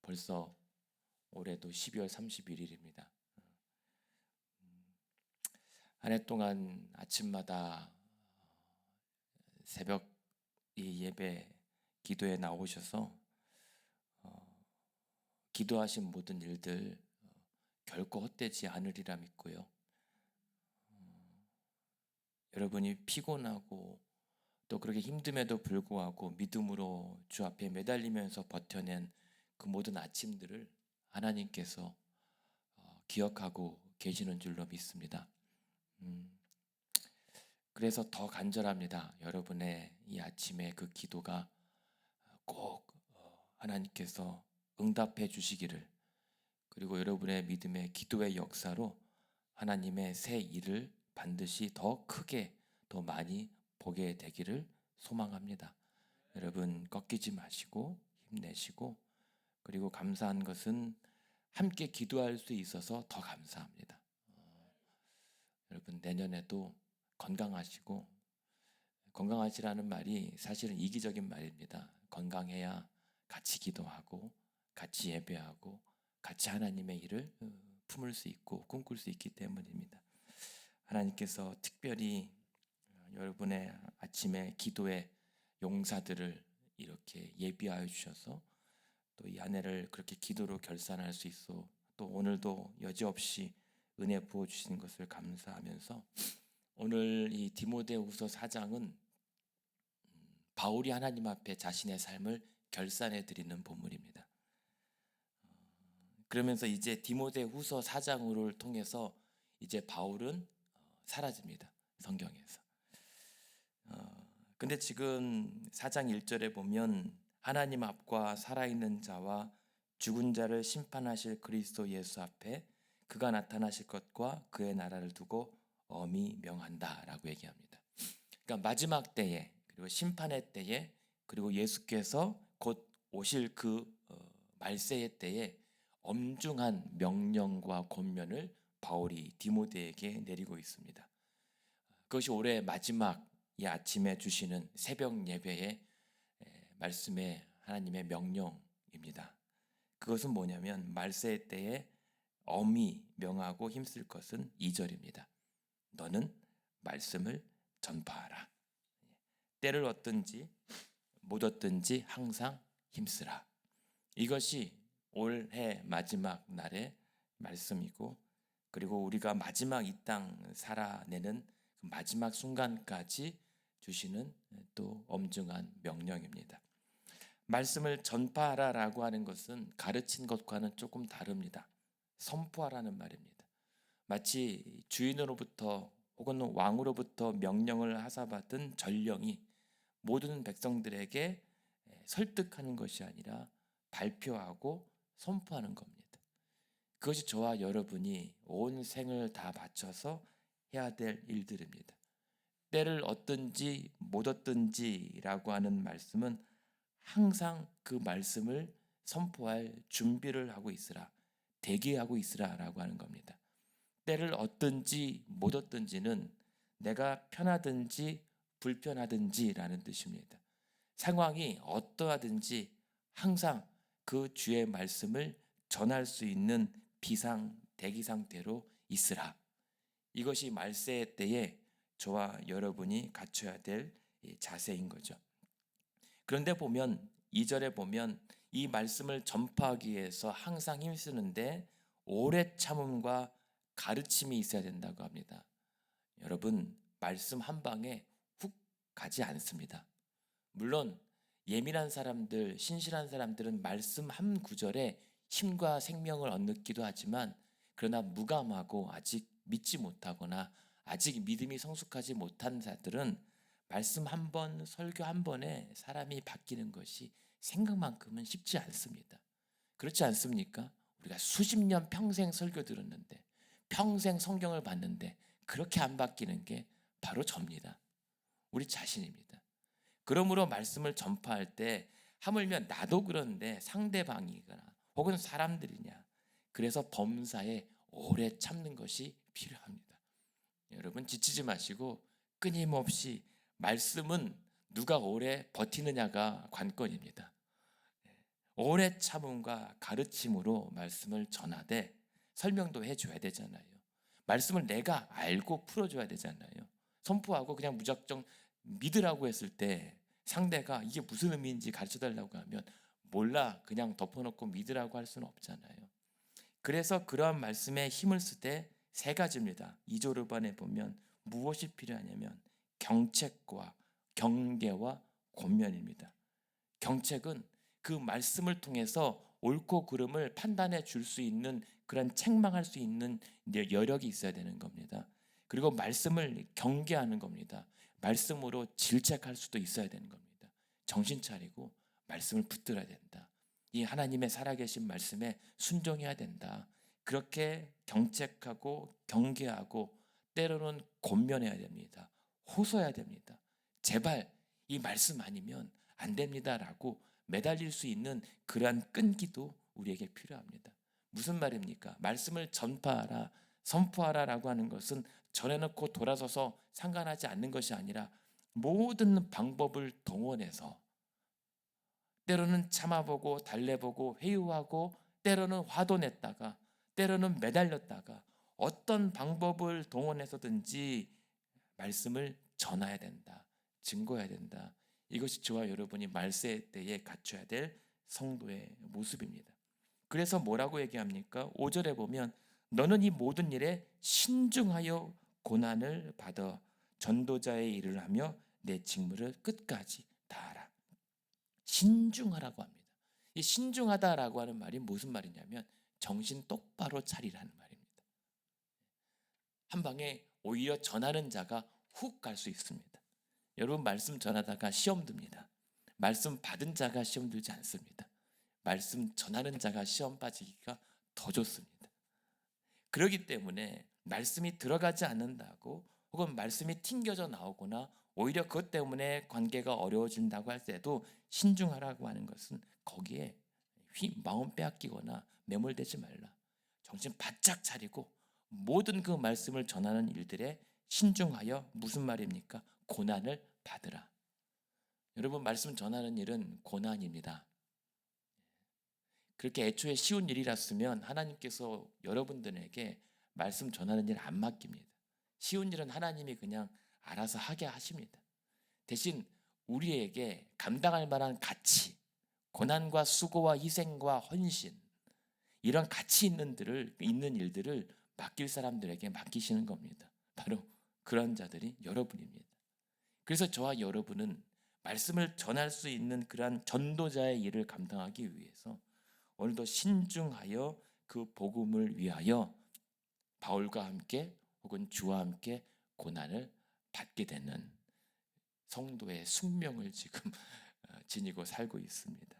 벌써 올해도 12월 31일입니다. 한 해 동안 아침마다 새벽 이 예배 기도에 나오셔서 기도하신 모든 일들 결코 헛되지 않으리라 믿고요. 여러분이 피곤하고 또 그렇게 힘듦에도 불구하고 믿음으로 주 앞에 매달리면서 버텨낸 그 모든 아침들을 하나님께서 기억하고 계시는 줄로 믿습니다. 그래서 더 간절합니다. 여러분의 이 아침에 그 기도가 꼭 하나님께서 응답해 주시기를, 그리고 여러분의 믿음의 기도의 역사로 하나님의 새 일을 반드시 더 크게 더 많이 보게 되기를 소망합니다. 여러분 꺾이지 마시고 힘내시고, 그리고 감사한 것은 함께 기도할 수 있어서 더 감사합니다. 여러분 내년에도 건강하시고, 건강하시라는 말이 사실은 이기적인 말입니다. 건강해야 같이 기도하고 같이 예배하고 같이 하나님의 일을 품을 수 있고 꿈꿀 수 있기 때문입니다. 하나님께서 특별히 여러분의 아침에 기도의 용사들을 이렇게 예비하여 주셔서 또 이 한 해를 그렇게 기도로 결산할 수 있어, 또 오늘도 여지없이 은혜 부어주시는 것을 감사하면서, 오늘 이 디모데후서 4장은 바울이 하나님 앞에 자신의 삶을 결산해 드리는 본문입니다. 그러면서 이제 디모데후서 4장을 통해서 이제 바울은 사라집니다. 성경에서. 근데 지금 4장 1절에 보면 하나님 앞과 살아있는 자와 죽은 자를 심판하실 그리스도 예수 앞에 그가 나타나실 것과 그의 나라를 두고 엄히 명한다라고 얘기합니다. 그러니까 마지막 때에, 그리고 심판의 때에, 그리고 예수께서 곧 오실 그 말세의 때에 엄중한 명령과 권면을 바울이 디모데에게 내리고 있습니다. 그것이 올해 마지막 이 아침에 주시는 새벽 예배의 말씀의 하나님의 명령입니다. 그것은 뭐냐면 말세의 때에 엄히 명하고 힘쓸 것은 2절입니다. 너는 말씀을 전파하라. 때를 얻든지 못 얻든지 항상 힘쓰라. 이것이 올해 마지막 날의 말씀이고, 그리고 우리가 마지막 이 땅 살아내는 그 마지막 순간까지 주시는 또 엄중한 명령입니다. 말씀을 전파하라라고 하는 것은 가르친 것과는 조금 다릅니다. 선포하라는 말입니다. 마치 주인으로부터 혹은 왕으로부터 명령을 하사받은 전령이 모든 백성들에게 설득하는 것이 아니라 발표하고 선포하는 겁니다. 그것이 저와 여러분이 온 생을 다 바쳐서 해야 될 일들입니다. 때를 얻든지 못 얻든지라고 하는 말씀은 항상 그 말씀을 선포할 준비를 하고 있으라, 대기하고 있으라라고 하는 겁니다. 때를 얻든지 못 얻든지는 내가 편하든지 불편하든지라는 뜻입니다. 상황이 어떠하든지 항상 그 주의 말씀을 전할 수 있는 비상 대기 상태로 있으라. 이것이 말세의 때에 저와 여러분이 갖춰야 될 자세인 거죠. 그런데 보면 2절에 보면 이 말씀을 전파하기 위해서 항상 힘쓰는데 오래 참음과 가르침이 있어야 된다고 합니다. 여러분 말씀 한 방에 훅 가지 않습니다. 물론 예민한 사람들, 신실한 사람들은 말씀 한 구절에 힘과 생명을 얻기도 하지만, 그러나 무감하고 아직 믿지 못하거나 아직 믿음이 성숙하지 못한 자들은 말씀 한 번, 설교 한 번에 사람이 바뀌는 것이 생각만큼은 쉽지 않습니다. 그렇지 않습니까? 우리가 수십 년 평생 설교 들었는데, 평생 성경을 봤는데 그렇게 안 바뀌는 게 바로 접니다. 우리 자신입니다. 그러므로 말씀을 전파할 때 하물며 나도 그런데 상대방이거나 혹은 사람들이냐, 그래서 범사에 오래 참는 것이 필요합니다. 여러분 지치지 마시고 끊임없이, 말씀은 누가 오래 버티느냐가 관건입니다. 오래 참음과 가르침으로 말씀을 전하되 설명도 해줘야 되잖아요. 말씀을 내가 알고 풀어줘야 되잖아요. 선포하고 그냥 무작정 믿으라고 했을 때 상대가 이게 무슨 의미인지 가르쳐달라고 하면 몰라 그냥 덮어놓고 믿으라고 할 수는 없잖아요. 그래서 그러한 말씀에 힘을 쓸 때 세 가지입니다. 2조 르반에 보면 무엇이 필요하냐면 경책과 경계와 권면입니다. 경책은 그 말씀을 통해서 옳고 그름을 판단해 줄 수 있는 그런 책망할 수 있는 여력이 있어야 되는 겁니다. 그리고 말씀을 경계하는 겁니다. 말씀으로 질책할 수도 있어야 되는 겁니다. 정신 차리고 말씀을 붙들어야 된다. 이 하나님의 살아계신 말씀에 순종해야 된다. 그렇게 경책하고 경계하고 때로는 권면해야 됩니다. 호소해야 됩니다. 제발 이 말씀 아니면 안 됩니다라고 매달릴 수 있는 그러한 끈기도 우리에게 필요합니다. 무슨 말입니까? 말씀을 전파하라, 선포하라라고 하는 것은 전해놓고 돌아서서 상관하지 않는 것이 아니라 모든 방법을 동원해서 때로는 참아보고 달래보고 회유하고 때로는 화도 냈다가 때로는 매달렸다가 어떤 방법을 동원해서든지 말씀을 전해야 된다. 증거해야 된다. 이것이 저와 여러분이 말세 때에 갖춰야 될 성도의 모습입니다. 그래서 뭐라고 얘기합니까? 5절에 보면 너는 이 모든 일에 신중하여 고난을 받아 전도자의 일을 하며 내 직무를 끝까지 다하라. 신중하라고 합니다. 이 신중하다라고 하는 말이 무슨 말이냐면 정신 똑바로 차리라는 말입니다. 한 방에 오히려 전하는 자가 훅 갈 수 있습니다. 여러분 말씀 전하다가 시험 듭니다. 말씀 받은 자가 시험 들지 않습니다. 말씀 전하는 자가 시험 빠지기가 더 좋습니다. 그렇기 때문에 말씀이 들어가지 않는다고 혹은 말씀이 튕겨져 나오거나 오히려 그것 때문에 관계가 어려워진다고 할 때도 신중하라고 하는 것은 거기에 마음 빼앗기거나 매몰되지 말라. 정신 바짝 차리고 모든 그 말씀을 전하는 일들에 신중하여 무슨 말입니까? 고난을 받으라. 여러분 말씀 전하는 일은 고난입니다. 그렇게 애초에 쉬운 일이랐으면 하나님께서 여러분들에게 말씀 전하는 일 안 맡깁니다. 쉬운 일은 하나님이 그냥 알아서 하게 하십니다. 대신 우리에게 감당할 만한 가치, 고난과 수고와 희생과 헌신 이런 가치 있는 일들을 맡길 사람들에게 맡기시는 겁니다. 바로 그런 자들이 여러분입니다. 그래서 저와 여러분은 말씀을 전할 수 있는 그러한 전도자의 일을 감당하기 위해서 오늘도 신중하여 그 복음을 위하여 바울과 함께 혹은 주와 함께 고난을 받게 되는 성도의 숙명을 지금 지니고 살고 있습니다.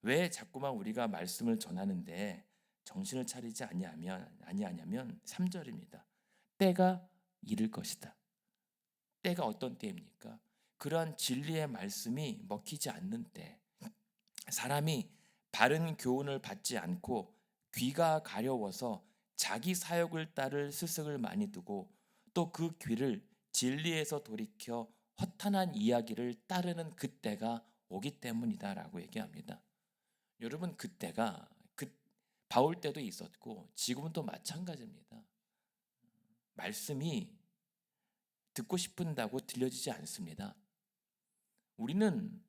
왜 자꾸만 우리가 말씀을 전하는데 정신을 차리지 아니하냐면 3절입니다. 때가 이를 것이다. 때가 어떤 때입니까? 그러한 진리의 말씀이 먹히지 않는 때, 사람이 바른 교훈을 받지 않고 귀가 가려워서 자기 사욕을 따를 스승을 많이 두고 또 그 귀를 진리에서 돌이켜 허탄한 이야기를 따르는 그때가 오기 때문이다라고 얘기합니다. 여러분 그때가 바울 때도 있었고 지금은 또 마찬가지입니다. 말씀이 듣고 싶은다고 들려지지 않습니다. 우리는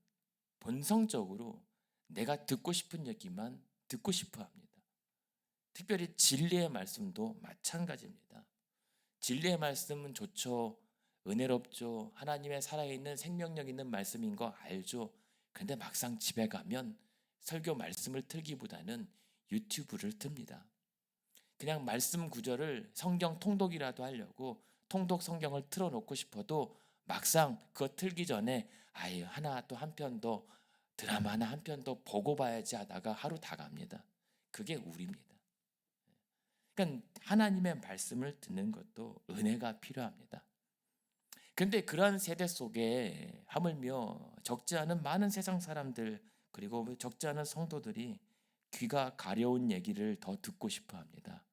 본성적으로 내가 듣고 싶은 얘기만 듣고 싶어 합니다. 특별히 진리의 말씀도 마찬가지입니다. 진리의 말씀은 좋죠. 은혜롭죠. 하나님의 살아있는 생명력 있는 말씀인 거 알죠. 그런데 막상 집에 가면 설교 말씀을 틀기보다는 유튜브를 틉니다. 그냥 말씀 구절을 성경 통독이라도 하려고 통독 성경을 틀어놓고 싶어도 막상 그거 틀기 전에 아예 하나 또 한 편 더 드라마 하나 한 편 더 보고 봐야지 하다가 하루 다 갑니다. 그게 우리입니다. 그러니까 하나님의 말씀을 듣는 것도 은혜가 필요합니다. 그런데 그러한 세대 속에 하물며 적지 않은 많은 세상 사람들 그리고 적지 않은 성도들이 귀가 가려운 얘기를 더 듣고 싶어 합니다.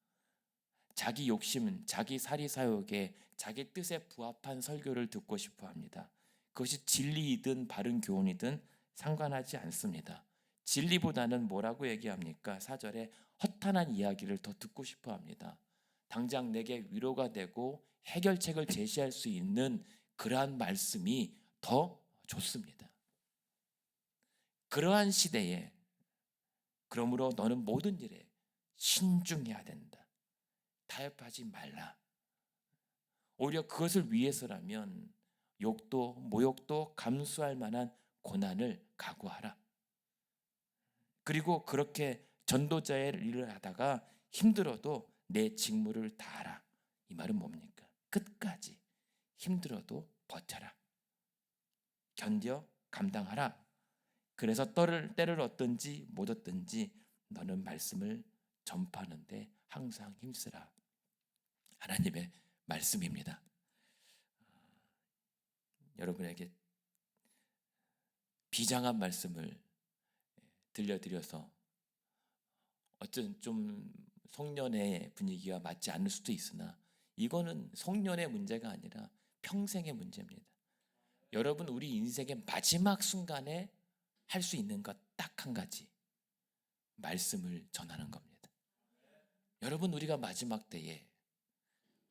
자기 욕심, 자기 사리사욕에 자기 뜻에 부합한 설교를 듣고 싶어 합니다. 그것이 진리이든 바른 교훈이든 상관하지 않습니다. 진리보다는 뭐라고 얘기합니까? 4절에 허탄한 이야기를 더 듣고 싶어 합니다. 당장 내게 위로가 되고 해결책을 제시할 수 있는 그러한 말씀이 더 좋습니다. 그러한 시대에 그러므로 너는 모든 일에 신중해야 된다. 타협하지 말라. 오히려 그것을 위해서라면 욕도 모욕도 감수할 만한 고난을 각오하라. 그리고 그렇게 전도자의 일을 하다가 힘들어도 내 직무를 다하라. 이 말은 뭡니까? 끝까지 힘들어도 버텨라. 견뎌 감당하라. 그래서 때를 얻든지 못 얻든지 너는 말씀을 전파하는데 항상 힘쓰라. 하나님의 말씀입니다. 여러분에게 비장한 말씀을 들려드려서 어쩐 좀 송년회 분위기와 맞지 않을 수도 있으나 이거는 송년회 문제가 아니라 평생의 문제입니다. 여러분, 우리 인생의 마지막 순간에 할 수 있는 것 딱 한 가지, 말씀을 전하는 겁니다. 여러분, 우리가 마지막 때에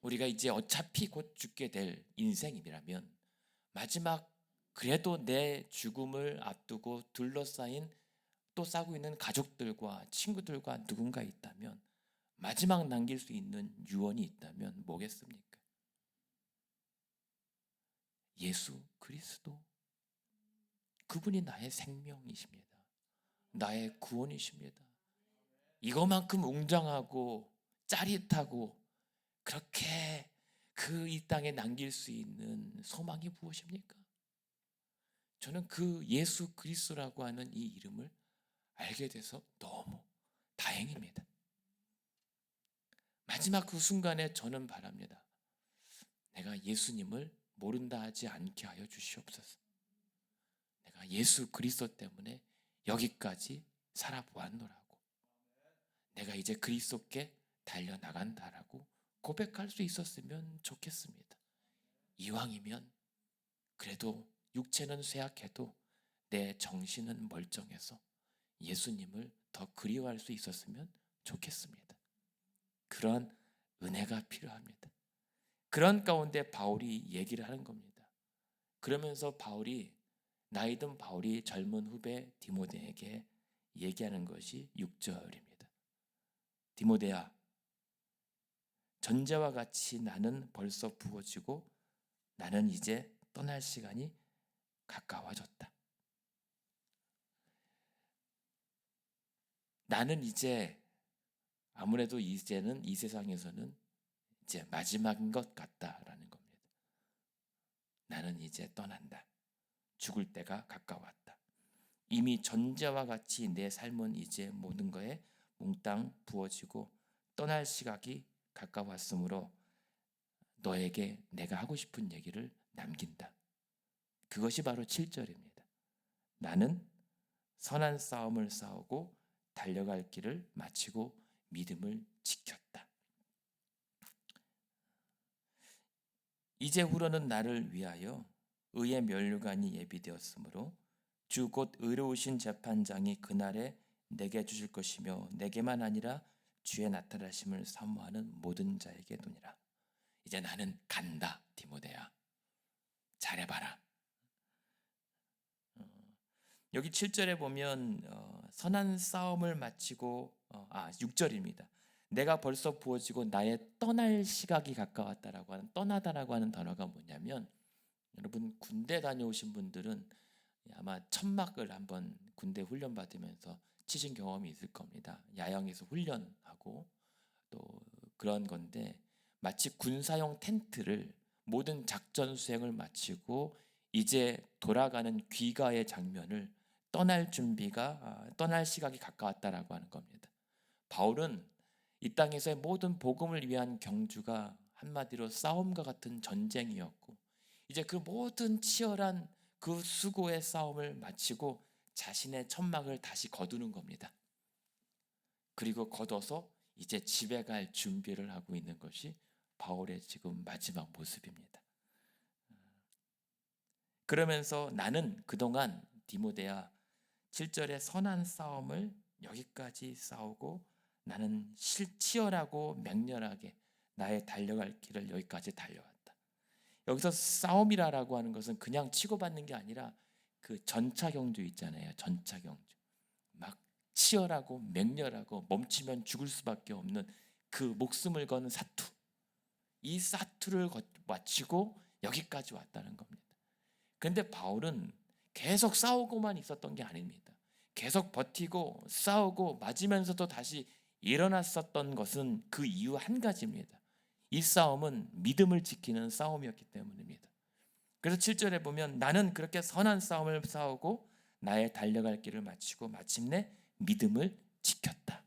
우리가 이제 어차피 곧 죽게 될 인생이라면 마지막 그래도 내 죽음을 앞두고 둘러싸인 또 싸고 있는 가족들과 친구들과 누군가 있다면 마지막 남길 수 있는 유언이 있다면 뭐겠습니까? 예수 그리스도, 그분이 나의 생명이십니다. 나의 구원이십니다. 이거만큼 웅장하고 짜릿하고 그렇게 그 이 땅에 남길 수 있는 소망이 무엇입니까? 저는 그 예수 그리스도라고 하는 이 이름을 알게 돼서 너무 다행입니다. 마지막 그 순간에 저는 바랍니다. 내가 예수님을 모른다 하지 않게 하여 주시옵소서. 내가 예수 그리스도 때문에 여기까지 살아보았노라고, 내가 이제 그리스도께 달려나간다라고 고백할 수 있었으면 좋겠습니다. 이왕이면 그래도 육체는 쇠약해도 내 정신은 멀쩡해서 예수님을 더 그리워할 수 있었으면 좋겠습니다. 그런 은혜가 필요합니다. 그런 가운데 바울이 얘기를 하는 겁니다. 그러면서 나이 든 바울이 젊은 후배 디모데에게 얘기하는 것이 6절입니다. 디모데야, 전제와 같이 나는 벌써 부어지고 나는 이제 떠날 시간이 가까워졌다. 나는 이제 아무래도 이제는 이 세상에서는 이제 마지막인 것 같다라는 겁니다. 나는 이제 떠난다. 죽을 때가 가까웠다. 이미 전제와 같이 내 삶은 이제 모든 것에 몽땅 부어지고 떠날 시각이 가까웠으므로 너에게 내가 하고 싶은 얘기를 남긴다. 그것이 바로 7절입니다. 나는 선한 싸움을 싸우고 달려갈 길을 마치고 믿음을 지켰다. 이제후로는 나를 위하여 의의 면류관이 예비되었으므로 주 곧 의로우신 재판장이 그날에 내게 주실 것이며 내게만 아니라 주의 나타나심을 사모하는 모든 자에게 도니라. 이제 나는 간다, 디모데야. 잘해봐라. 여기 7절에 보면 선한 싸움을 마치고 6절입니다. 내가 벌써 부어지고 나의 떠날 시각이 가까웠다라고 하는, 떠나다라고 하는 단어가 뭐냐면, 여러분 군대 다녀오신 분들은 아마 천막을 한번 군대 훈련 받으면서 치신 경험이 있을 겁니다. 야영에서 훈련하고 또 그런 건데, 마치 군사용 텐트를 모든 작전 수행을 마치고 이제 돌아가는 귀가의 장면을 떠날 시각이 가까웠다라고 하는 겁니다. 바울은 이 땅에서의 모든 복음을 위한 경주가 한마디로 싸움과 같은 전쟁이었고, 이제 그 모든 치열한 그 수고의 싸움을 마치고 자신의 천막을 다시 거두는 겁니다. 그리고 걷어서 이제 집에 갈 준비를 하고 있는 것이 바울의 지금 마지막 모습입니다. 그러면서 나는 그동안 디모데야 7절에 선한 싸움을 여기까지 싸우고 나는 치열하고 맹렬하게 나의 달려갈 길을 여기까지 달려왔다. 여기서 싸움이라고 하는 것은 그냥 치고받는 게 아니라 그 전차경주 있잖아요. 전차경주. 막 치열하고 맹렬하고 멈추면 죽을 수밖에 없는 그 목숨을 거는 사투. 이 사투를 마치고 여기까지 왔다는 겁니다. 그런데 바울은 계속 싸우고만 있었던 게 아닙니다. 계속 버티고 싸우고 맞으면서도 다시 일어났었던 것은 그 이유 한 가지입니다. 이 싸움은 믿음을 지키는 싸움이었기 때문입니다. 그래서 7절에 보면 나는 그렇게 선한 싸움을 싸우고 나의 달려갈 길을 마치고 마침내 믿음을 지켰다.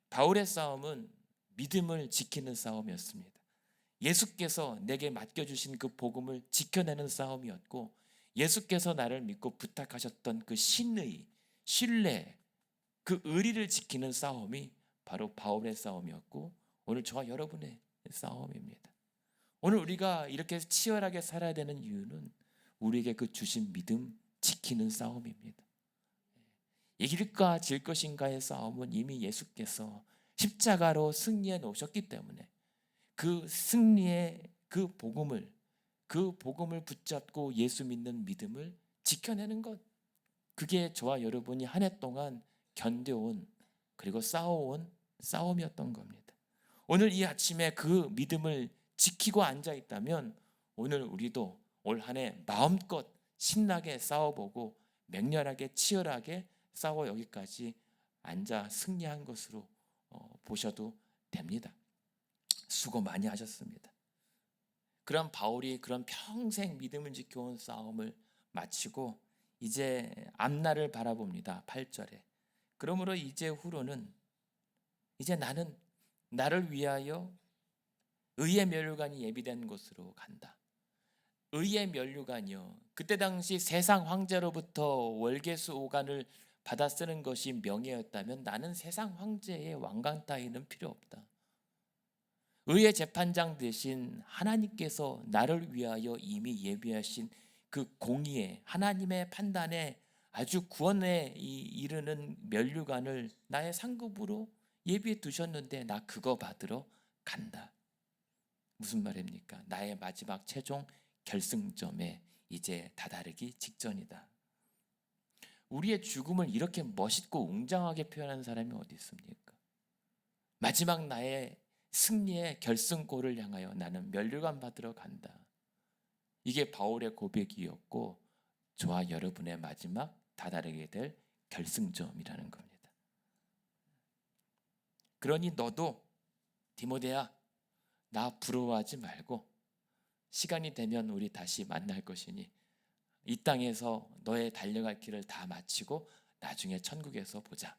바울의 싸움은 믿음을 지키는 싸움이었습니다. 예수께서 내게 맡겨주신 그 복음을 지켜내는 싸움이었고, 예수께서 나를 믿고 부탁하셨던 그 신의, 신뢰, 그 의리를 지키는 싸움이 바로 바울의 싸움이었고, 오늘 저와 여러분의 싸움입니다. 오늘 우리가 이렇게 치열하게 살아야 되는 이유는 우리에게 그 주신 믿음 지키는 싸움입니다. 이길까 질 것인가의 싸움은 이미 예수께서 십자가로 승리해 놓으셨기 때문에 그 승리의 그 복음을 붙잡고 예수 믿는 믿음을 지켜내는 것, 그게 저와 여러분이 한 해 동안 견뎌온 그리고 싸워온 싸움이었던 겁니다. 오늘 이 아침에 그 믿음을 지키고 앉아 있다면 오늘 우리도 올 한 해 마음껏 신나게 싸워보고 맹렬하게 치열하게 싸워 여기까지 앉아 승리한 것으로 보셔도 됩니다. 수고 많이 하셨습니다. 그런 바울이 그런 평생 믿음을 지켜온 싸움을 마치고 이제 앞날을 바라봅니다. 8절에. 그러므로 이제 후로는 이제 나는 나를 위하여 의의 면류관이 예비된 곳으로 간다. 의의 면류관이요. 그때 당시 세상 황제로부터 월계수 오간을 받아 쓰는 것이 명예였다면 나는 세상 황제의 왕관 따위는 필요 없다. 의의 재판장 대신 하나님께서 나를 위하여 이미 예비하신 그 공의의 하나님의 판단에 아주 구원에 이르는 면류관을 나의 상급으로 예비해 두셨는데 나 그거 받으러 간다. 무슨 말입니까? 나의 마지막 최종 결승점에 이제 다다르기 직전이다. 우리의 죽음을 이렇게 멋있고 웅장하게 표현하는 사람이 어디 있습니까? 마지막 나의 승리의 결승골을 향하여 나는 면류관 받으러 간다. 이게 바울의 고백이었고 저와 여러분의 마지막 다다르게 될 결승점이라는 겁니다. 그러니 너도 디모데야, 나 부러워하지 말고 시간이 되면 우리 다시 만날 것이니 이 땅에서 너의 달려갈 길을 다 마치고 나중에 천국에서 보자.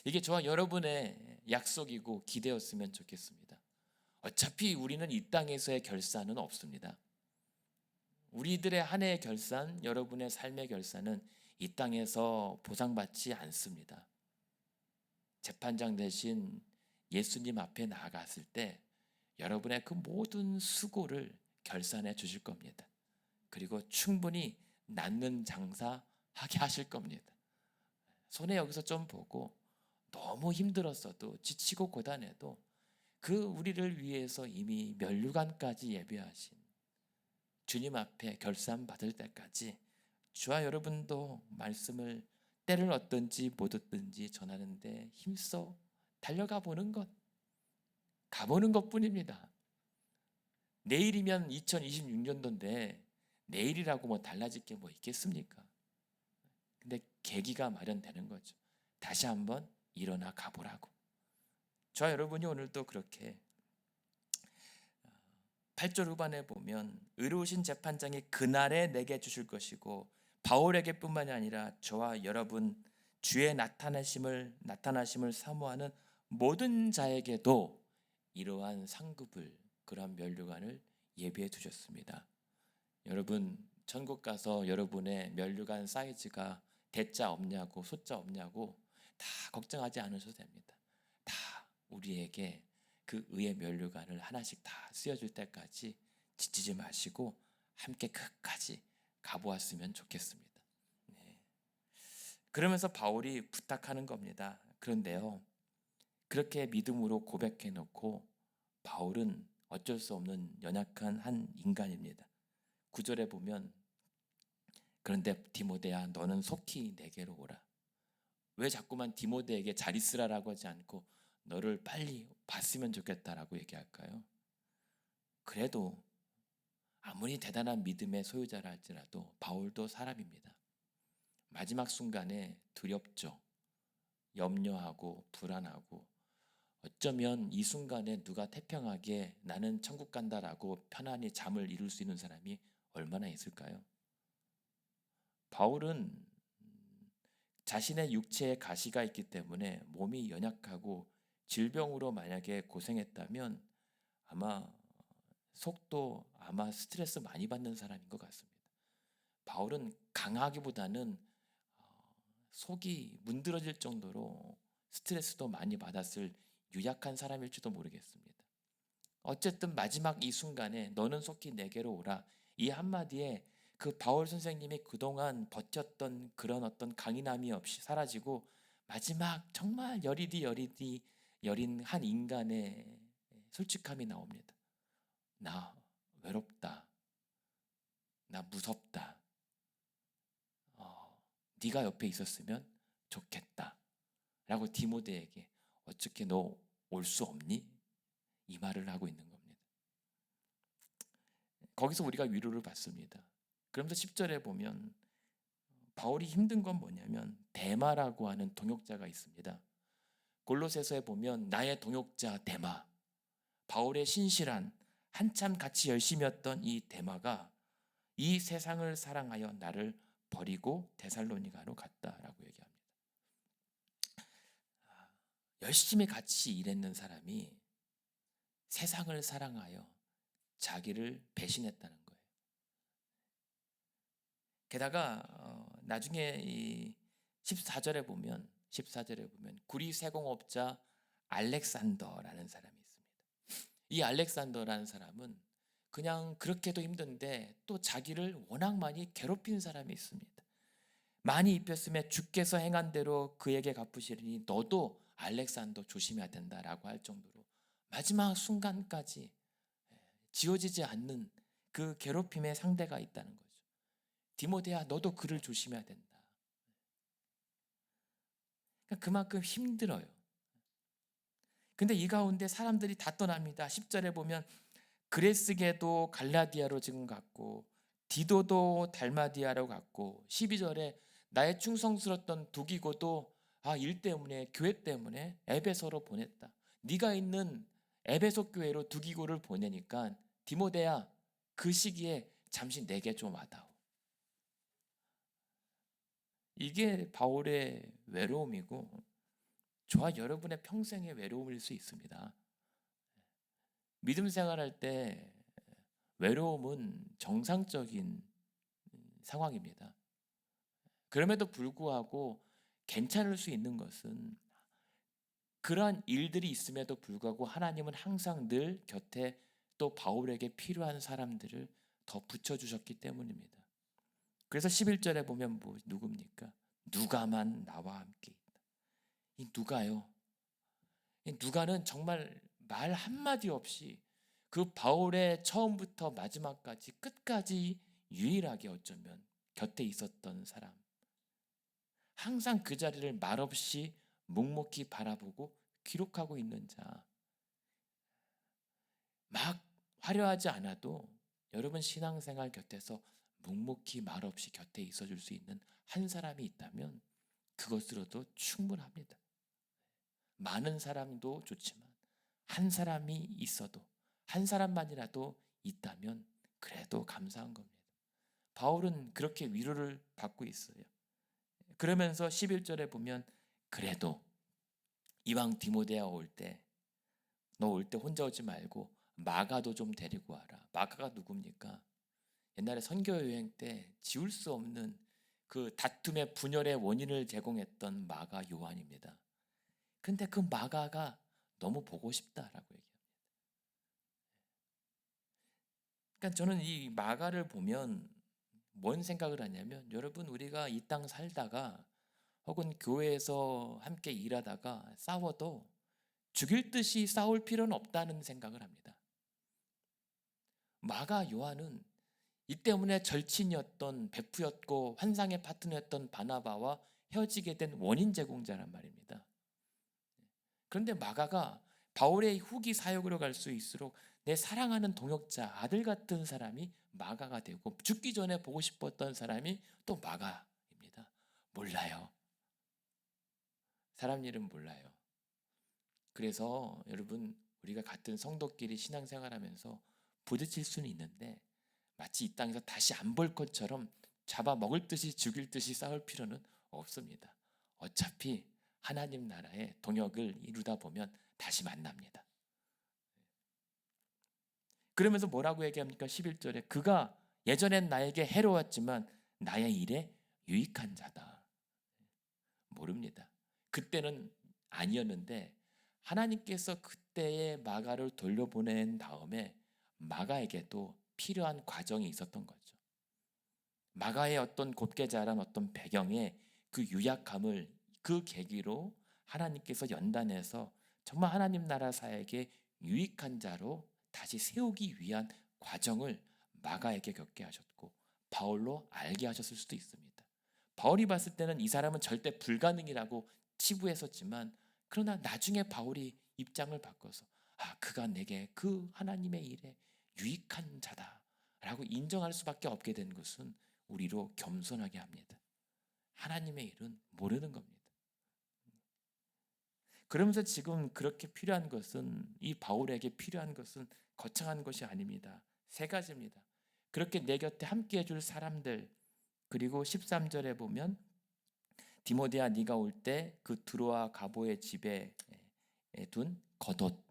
이게 저와 여러분의 약속이고 기대였으면 좋겠습니다. 어차피 우리는 이 땅에서의 결산은 없습니다. 우리들의 한 해의 결산, 여러분의 삶의 결산은 이 땅에서 보상받지 않습니다. 재판장 대신 예수님 앞에 나아갔을 때 여러분의 그 모든 수고를 결산해 주실 겁니다. 그리고 충분히 낫는 장사하게 하실 겁니다. 손에 여기서 좀 보고 너무 힘들었어도 지치고 고단해도 그 우리를 위해서 이미 면류관까지 예비하신 주님 앞에 결산 받을 때까지 저와 여러분도 말씀을 때를 얻든지 못 얻든지 전하는데 힘써 달려가 보는 것, 가보는 것뿐입니다. 내일이면 2026년도인데 내일이라고 뭐 달라질 게 뭐 있겠습니까? 근데 계기가 마련되는 거죠. 다시 한번 일어나 가보라고. 저와 여러분이 오늘도 그렇게 8절 후반에 보면 의로우신 재판장이 그날에 내게 주실 것이고 바울에게뿐만이 아니라 저와 여러분 주의 나타나심을 사모하는 모든 자에게도 이러한 상급을, 그러한 면류관을 예비해 두셨습니다. 여러분 천국 가서 여러분의 면류관 사이즈가 대자 없냐고 소자 없냐고 다 걱정하지 않으셔도 됩니다. 다 우리에게 그 의의 면류관을 하나씩 다 씌워줄 때까지 지치지 마시고 함께 끝까지 가보았으면 좋겠습니다. 그러면서 바울이 부탁하는 겁니다. 그런데요, 그렇게 믿음으로 고백해 놓고 바울은 어쩔 수 없는 연약한 한 인간입니다. 9절에 보면 그런데 디모데야 너는 속히 내게로 오라. 왜 자꾸만 디모데에게 잘 있으라라고 하지 않고 너를 빨리 봤으면 좋겠다라고 얘기할까요? 그래도 아무리 대단한 믿음의 소유자라 할지라도 바울도 사람입니다. 마지막 순간에 두렵죠. 염려하고 불안하고 어쩌면 이 순간에 누가 태평하게 나는 천국 간다라고 편안히 잠을 이룰 수 있는 사람이 얼마나 있을까요? 바울은 자신의 육체에 가시가 있기 때문에 몸이 연약하고 질병으로 만약에 고생했다면 아마 속도 아마 스트레스 많이 받는 사람인 것 같습니다. 바울은 강하기보다는 속이 문드러질 정도로 스트레스도 많이 받았을 유약한 사람일지도 모르겠습니다. 어쨌든 마지막 이 순간에 너는 속히 내게로 오라. 이 한마디에 그 바울 선생님이 그동안 버텼던 그런 어떤 강인함이 없이 사라지고 마지막 정말 여리디 여린 한 인간의 솔직함이 나옵니다. 나 외롭다. 나 무섭다. 네가 옆에 있었으면 좋겠다. 라고 디모데에게 어떻게 너 올 수 없니? 이 말을 하고 있는 겁니다. 거기서 우리가 위로를 받습니다. 그러면서 10절에 보면 바울이 힘든 건 뭐냐면 데마라고 하는 동역자가 있습니다. 골로새서에 보면 나의 동역자 데마, 바울의 신실한 한참 같이 열심히 했던 이 데마가 이 세상을 사랑하여 나를 버리고 데살로니가로 갔다라고 얘기합니다. 열심히 같이 일했는 사람이 세상을 사랑하여 자기를 배신했다는 거예요. 게다가 나중에 이 14절에 보면 구리 세공업자 알렉산더라는 사람이 있습니다. 이 알렉산더라는 사람은 그냥 그렇게도 힘든데 또 자기를 워낙 많이 괴롭힌 사람이 있습니다. 많이 입혔음에 주께서 행한 대로 그에게 갚으시리니 너도 알렉산더 조심해야 된다라고 할 정도로 마지막 순간까지 지워지지 않는 그 괴롭힘의 상대가 있다는 거죠. 디모데야 너도 그를 조심해야 된다. 그러니까 그만큼 힘들어요. 근데 이 가운데 사람들이 다 떠납니다. 10절에 보면 그레스게도 갈라디아로 지금 갔고 디도도 달마디아로 갔고 12절에 나의 충성스럽던 두기고도 일 때문에 교회 때문에 에베소로 보냈다. 네가 있는 에베소 교회로 두기고를 보내니까 디모데야 그 시기에 잠시 내게 좀 와다오. 이게 바울의 외로움이고 저와 여러분의 평생의 외로움일 수 있습니다. 믿음 생활할 때 외로움은 정상적인 상황입니다. 그럼에도 불구하고 괜찮을 수 있는 것은 그러한 일들이 있음에도 불구하고 하나님은 항상 늘 곁에 또 바울에게 필요한 사람들을 더 붙여주셨기 때문입니다. 그래서 11절에 보면 누굽니까? 누가만 나와 함께 있다. 이 누가요. 이 누가는 정말 말 한마디 없이 그 바울의 처음부터 마지막까지 끝까지 유일하게 어쩌면 곁에 있었던 사람. 항상 그 자리를 말없이 묵묵히 바라보고 기록하고 있는 자. 막 화려하지 않아도 여러분 신앙생활 곁에서 묵묵히 말없이 곁에 있어줄 수 있는 한 사람이 있다면 그것으로도 충분합니다. 많은 사람도 좋지만 한 사람이 있어도 한 사람만이라도 있다면 그래도 감사한 겁니다. 바울은 그렇게 위로를 받고 있어요. 그러면서 11절에 보면 그래도 이왕 디모데야 올 때 너 올 때 혼자 오지 말고 마가도 좀 데리고 와라. 마가가 누굽니까? 옛날에 선교 여행 때 지울 수 없는 그 다툼의 분열의 원인을 제공했던 마가 요한입니다. 근데 그 마가가 너무 보고 싶다라고 얘기합니다. 그러니까 저는 이 마가를 보면 뭔 생각을 하냐면 여러분 우리가 이 땅 살다가 혹은 교회에서 함께 일하다가 싸워도 죽일 듯이 싸울 필요는 없다는 생각을 합니다. 마가 요한은 이 때문에 절친이었던 베프였고 환상의 파트너였던 바나바와 헤어지게 된 원인 제공자란 말입니다. 그런데 마가가 바울의 후기 사역으로 갈 수 있을수록 내 사랑하는 동역자, 아들 같은 사람이 마가가 되고 죽기 전에 보고 싶었던 사람이 또 마가입니다. 몰라요. 사람 일은 몰라요. 그래서 여러분, 우리가 같은 성도끼리 신앙생활하면서 부딪힐 수는 있는데 마치 이 땅에서 다시 안 볼 것처럼 잡아먹을 듯이 죽일 듯이 싸울 필요는 없습니다. 어차피 하나님 나라의 동역을 이루다 보면 다시 만납니다. 그러면서 뭐라고 얘기합니까? 11절에 그가 예전엔 나에게 해로웠지만 나의 일에 유익한 자다. 모릅니다. 그때는 아니었는데 하나님께서 그때의 마가를 돌려보낸 다음에 마가에게도 필요한 과정이 있었던 거죠. 마가의 어떤 곧게 자란 어떤 배경에 그 유약함을 그 계기로 하나님께서 연단해서 정말 하나님 나라 사역에 유익한 자로 다시 세우기 위한 과정을 마가에게 겪게 하셨고 바울로 알게 하셨을 수도 있습니다. 바울이 봤을 때는 이 사람은 절대 불가능이라고 치부했었지만 그러나 나중에 바울이 입장을 바꿔서 그가 내게 그 하나님의 일에 유익한 자다라고 인정할 수밖에 없게 된 것은 우리로 겸손하게 합니다. 하나님의 일은 모르는 겁니다. 그러면서 지금 그렇게 필요한 것은 이 바울에게 필요한 것은 거창한 것이 아닙니다. 세 가지입니다. 그렇게 내 곁에 함께 해줄 사람들, 그리고 13절에 보면 디모데야 네가 올 때 그 드로아 가보의 집에 둔 겉옷,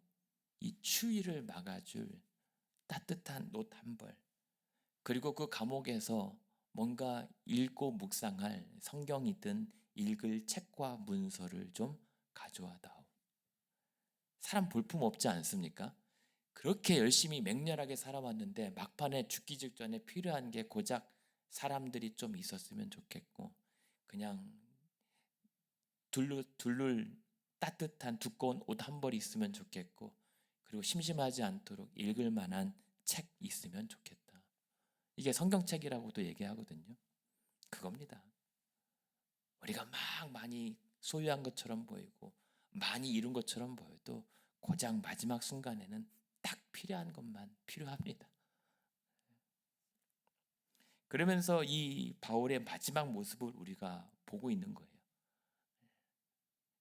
이 추위를 막아줄 따뜻한 옷 한 벌, 그리고 그 감옥에서 뭔가 읽고 묵상할 성경이든 읽을 책과 문서를 좀 가져와다오. 사람 볼품 없지 않습니까? 그렇게 열심히 맹렬하게 살아왔는데 막판에 죽기 직전에 필요한 게 고작 사람들이 좀 있었으면 좋겠고 그냥 둘룰 따뜻한 두꺼운 옷 한 벌 있으면 좋겠고 그리고 심심하지 않도록 읽을 만한 책 있으면 좋겠다. 이게 성경책이라고도 얘기하거든요. 그겁니다. 우리가 막 많이 소유한 것처럼 보이고 많이 이룬 것처럼 보여도 고작 마지막 순간에는 딱 필요한 것만 필요합니다. 그러면서 이 바울의 마지막 모습을 우리가 보고 있는 거예요.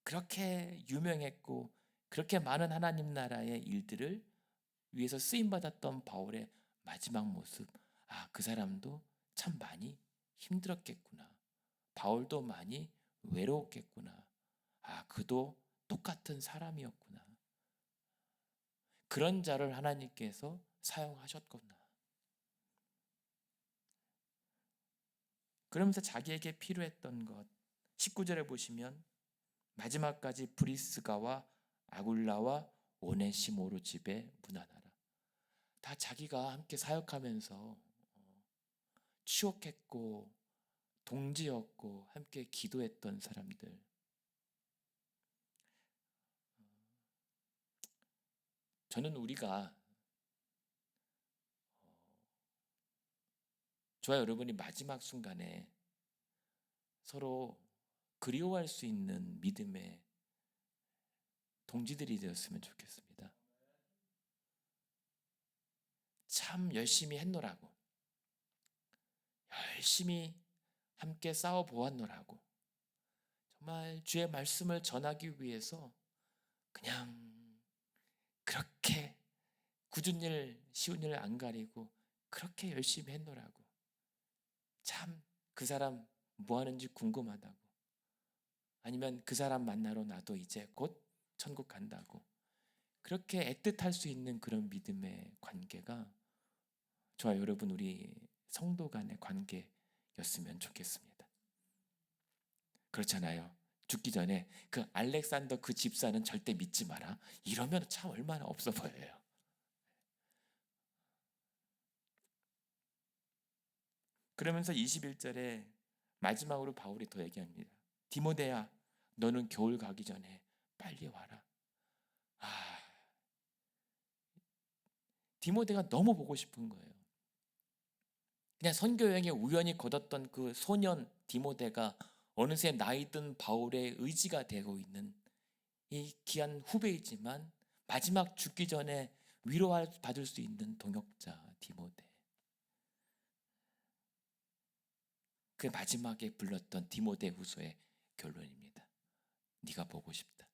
그렇게 유명했고 그렇게 많은 하나님 나라의 일들을 위해서 쓰임받았던 바울의 마지막 모습, 그 사람도 참 많이 힘들었겠구나. 바울도 많이 외로웠겠구나. 그도 똑같은 사람이었구나. 그런 자를 하나님께서 사용하셨구나. 그러면서 자기에게 필요했던 것 19절에 보시면 마지막까지 브리스가와 아굴라와 오네시모로 집에 문안하라. 다 자기가 함께 사역하면서 추억했고 동지였고 함께 기도했던 사람들. 저는 우리가 저와 여러분이 마지막 순간에 서로 그리워할 수 있는 믿음의 동지들이 되었으면 좋겠습니다. 참 열심히 했노라고, 열심히 함께 싸워 보았노라고, 정말 주의 말씀을 전하기 위해서 그냥 그렇게 굳은 일, 쉬운 일 안 가리고 그렇게 열심히 했노라고, 참 그 사람 뭐 하는지 궁금하다고, 아니면 그 사람 만나러 나도 이제 곧 천국 간다고 그렇게 애틋할 수 있는 그런 믿음의 관계가 저와 여러분 우리 성도 간의 관계였으면 좋겠습니다. 그렇잖아요. 죽기 전에 그 알렉산더 그 집사는 절대 믿지 마라. 이러면 참 얼마나 없어 보여요. 그러면서 21절에 마지막으로 바울이 더 얘기합니다. 디모데야, 너는 겨울 가기 전에 빨리 와라. 디모데가 너무 보고 싶은 거예요. 그냥 선교 여행에 우연히 거뒀던 그 소년 디모데가 어느새 나이 든 바울의 의지가 되고 있는 이 귀한 후배이지만 마지막 죽기 전에 위로받을 수 있는 동역자 디모데. 그 마지막에 불렀던 디모데 후서의 결론입니다. 네가 보고 싶다.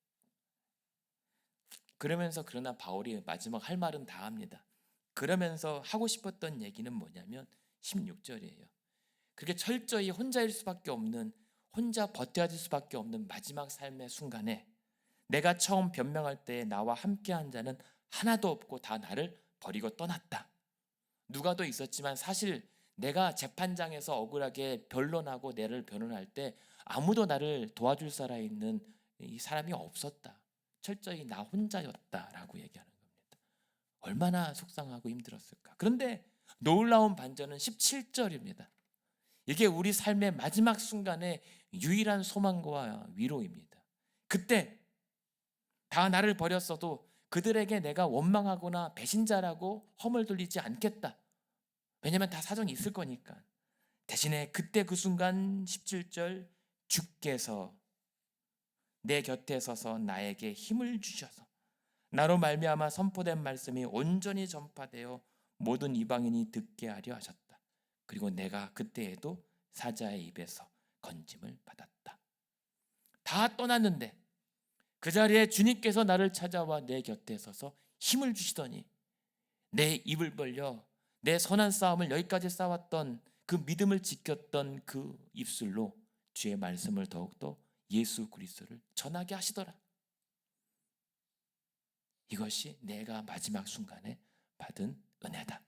그러면서 그러나 바울이 마지막 할 말은 다 합니다. 그러면서 하고 싶었던 얘기는 뭐냐면 16절이에요. 그렇게 철저히 혼자일 수밖에 없는, 혼자 버텨야 될 수밖에 없는 마지막 삶의 순간에 내가 처음 변명할 때 나와 함께한 자는 하나도 없고 다 나를 버리고 떠났다. 누가 더 있었지만 사실 내가 재판장에서 억울하게 변론하고 내를 변론할 때 아무도 나를 도와줄 사람 있는 이 사람이 없었다. 철저히 나 혼자였다라고 얘기하는 겁니다. 얼마나 속상하고 힘들었을까. 그런데 놀라운 반전은 17절입니다. 이게 우리 삶의 마지막 순간의 유일한 소망과 위로입니다. 그때 다 나를 버렸어도 그들에게 내가 원망하거나 배신자라고 허물 돌리지 않겠다. 왜냐면 다 사정이 있을 거니까. 대신에 그때 그 순간 17절, 주께서 내 곁에 서서 나에게 힘을 주셔서 나로 말미암아 선포된 말씀이 온전히 전파되어 모든 이방인이 듣게 하려 하셨다. 그리고 내가 그때에도 사자의 입에서 건짐을 받았다. 다 떠났는데 그 자리에 주님께서 나를 찾아와 내 곁에 서서 힘을 주시더니 내 입을 벌려 내 선한 싸움을 여기까지 싸웠던 그 믿음을 지켰던 그 입술로 주의 말씀을 더욱더 예수 그리스도를 전하게 하시더라. 이것이 내가 마지막 순간에 받은 은혜다.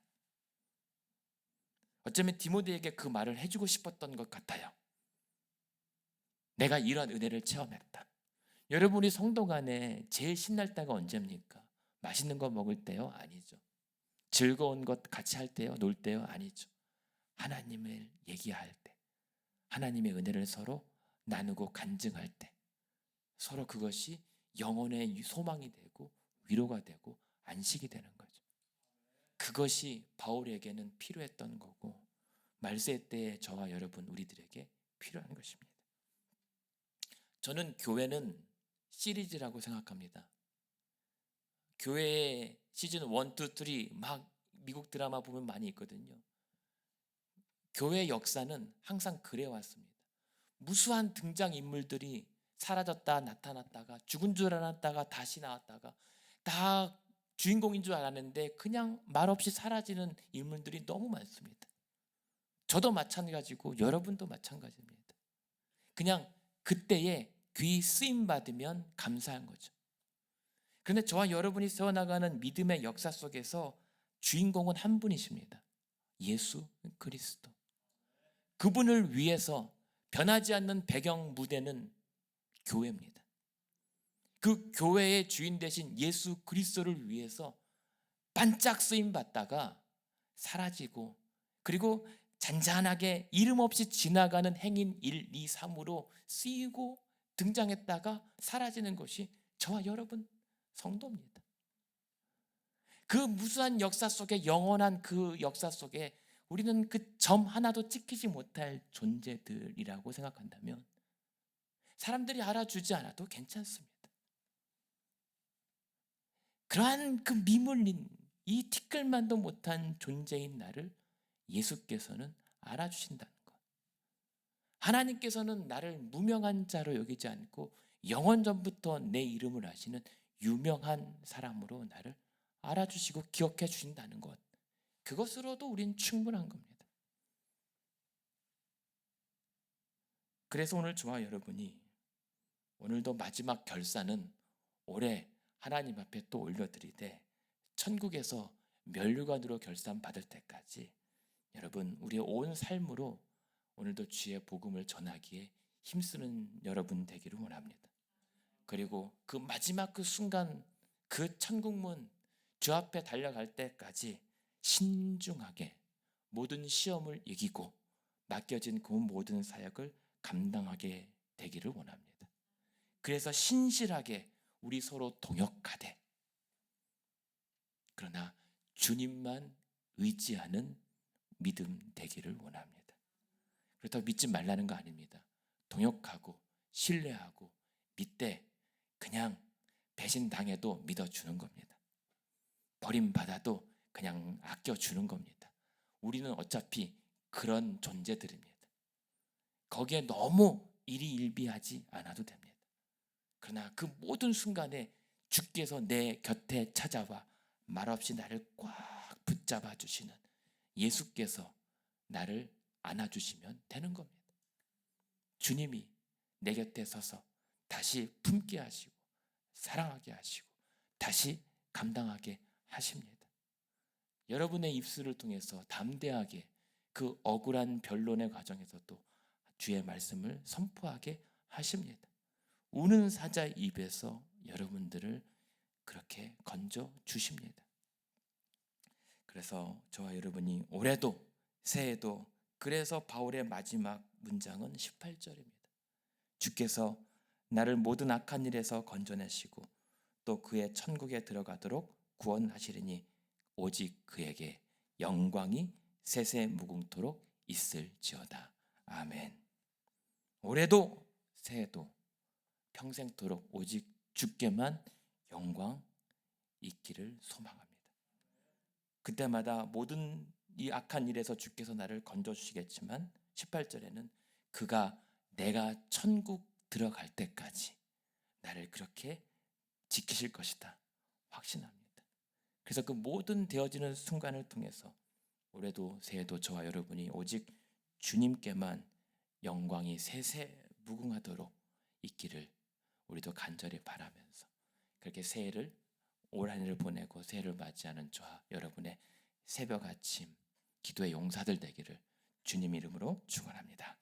어쩌면 디모데에게 그 말을 해주고 싶었던 것 같아요. 내가 이런 은혜를 체험했다. 여러분이 성도 간에 제일 신날 때가 언제입니까? 맛있는 거 먹을 때요? 아니죠. 즐거운 것 같이 할 때요? 놀 때요? 아니죠. 하나님을 얘기할 때, 하나님의 은혜를 서로 나누고 간증할 때, 서로 그것이 영혼의 소망이 되고 위로가 되고 안식이 되는 거죠. 그것이 바울에게는 필요했던 거고 말세 때의 저와 여러분 우리들에게 필요한 것입니다. 저는 교회는 시리즈라고 생각합니다. 교회의 시즌 1, 2, 3 막 미국 드라마 보면 많이 있거든요. 교회 역사는 항상 그래 왔습니다. 무수한 등장인물들이 사라졌다 나타났다가 죽은 줄 알았다가 다시 나왔다가 다 주인공인 줄 알았는데 그냥 말없이 사라지는 인물들이 너무 많습니다. 저도 마찬가지고 여러분도 마찬가지입니다. 그냥 그때에 귀 쓰임 받으면 감사한 거죠. 그런데 저와 여러분이 세워나가는 믿음의 역사 속에서 주인공은 한 분이십니다. 예수 그리스도. 그분을 위해서 변하지 않는 배경 무대는 교회입니다. 그 교회의 주인 되신 예수 그리스도를 위해서 반짝 쓰임 받다가 사라지고 그리고 잔잔하게 이름 없이 지나가는 행인 1, 2, 3으로 쓰이고 등장했다가 사라지는 것이 저와 여러분 성도입니다. 그 무수한 역사 속에 영원한 그 역사 속에 우리는 그 점 하나도 찍히지 못할 존재들이라고 생각한다면 사람들이 알아주지 않아도 괜찮습니다. 그러한 그 미물린 이 티끌만도 못한 존재인 나를 예수께서는 알아주신다는 것. 하나님께서는 나를 무명한 자로 여기지 않고 영원 전부터 내 이름을 아시는 유명한 사람으로 나를 알아주시고 기억해 주신다는 것. 그것으로도 우린 충분한 겁니다. 그래서 오늘 저와 여러분이 오늘도 마지막 결산은 올해 하나님 앞에 또 올려드리되 천국에서 면류관으로 결산 받을 때까지 여러분 우리의 온 삶으로 오늘도 주의 복음을 전하기에 힘쓰는 여러분 되기를 원합니다. 그리고 그 마지막 그 순간 그 천국문 주 앞에 달려갈 때까지 신중하게 모든 시험을 이기고 맡겨진 그 모든 사역을 감당하게 되기를 원합니다. 그래서 신실하게 우리 서로 동역하되, 그러나 주님만 의지하는 믿음 되기를 원합니다. 그렇다고 믿지 말라는 거 아닙니다. 동역하고 신뢰하고 믿되 그냥 배신당해도 믿어주는 겁니다. 버림받아도 그냥 아껴주는 겁니다. 우리는 어차피 그런 존재들입니다. 거기에 너무 일희일비하지 않아도 됩니다. 그러나 그 모든 순간에 주께서 내 곁에 찾아와 말없이 나를 꽉 붙잡아 주시는 예수께서 나를 안아주시면 되는 겁니다. 주님이 내 곁에 서서 다시 품게 하시고 사랑하게 하시고 다시 감당하게 하십니다. 여러분의 입술을 통해서 담대하게 그 억울한 변론의 과정에서도 주의 말씀을 선포하게 하십니다. 우는 사자 입에서 여러분들을 그렇게 건져 주십니다. 그래서 저와 여러분이 올해도 새해도, 그래서 바울의 마지막 문장은 18절입니다. 주께서 나를 모든 악한 일에서 건져내시고 또 그의 천국에 들어가도록 구원하시리니 오직 그에게 영광이 세세 무궁토록 있을지어다. 아멘. 올해도 새해도 평생토록 오직 주께만 영광 있기를 소망합니다. 그때마다 모든 이 악한 일에서 주께서 나를 건져주시겠지만 18절에는 그가 내가 천국 들어갈 때까지 나를 그렇게 지키실 것이다 확신합니다. 그래서 그 모든 되어지는 순간을 통해서 올해도 새해도 저와 여러분이 오직 주님께만 영광이 세세 무궁하도록 있기를 우리도 간절히 바라면서 그렇게 새해를, 올 한 해를 보내고 새해를 맞이하는 저와 여러분의 새벽 아침 기도의 용사들 되기를 주님 이름으로 축원합니다.